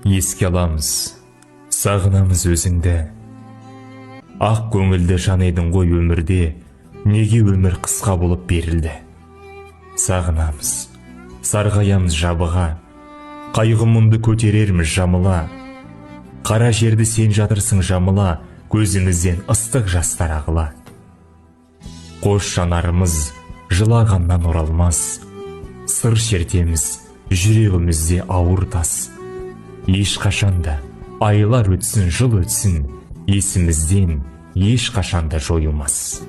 Еске аламыз, сағынамыз өзіңді. Ақ көңілді жан едің ғой өмірде, неге өмір қысқа болып берілді? Сағынамыз, сарғаямыз жабыға, қайғы мұңды көтерерміз жамыла. Қара жерді сен жатырсың жамыла, көзімізден ыстық жастар ағыла. Қош жанарымыз жылағаннан оралмас, сыр шертеміз жүрегімізде ауыр тас. Ешқашанда айлар өтсін, жыл өтсін, есімізден ешқашанда жойылмас.